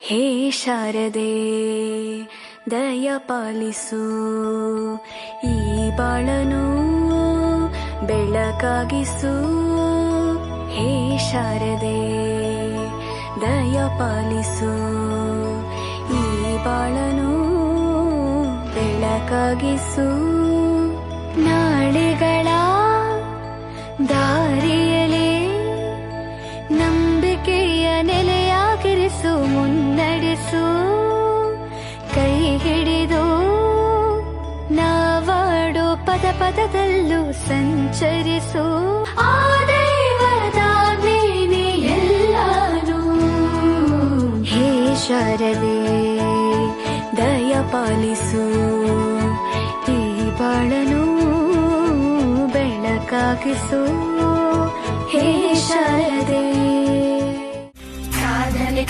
ಹೇ ಶಾರದೆ ದಯ ಪಾಲಿಸು, ಈ ಬಾಳನು ಬೆಳಕಾಗಿಸು. ಹೇ ಶಾರದೆ ದಯ ಪಾಲಿಸು, ಈ ಬಾಳನು ಬೆಳಕಾಗಿಸು. ನಾಳೆಗಳ ದಾರಿಯಲೇ ನಂಬಿಕೆಯ ನೆಲೆಯಾಗಿರಿಸು, ಮುನ್ನಡೆಸು. ಕೈ ಹಿಡಿದು ನಾವಾಡೋ ಪದ ಪದದಲ್ಲೂ ಸಂಚರಿಸು. ಆ ದೈವದ ಮೇನೆ ಎಲ್ಲಾನು. ಹೇ ಶಾರದೆ ದಯ ಪಾಲಿಸು, ಈ ಬಾಳನು ಬೆಳಕಾಗಿಸು. ಹೇ ಶಾರದೆ ಸಾಧನೆ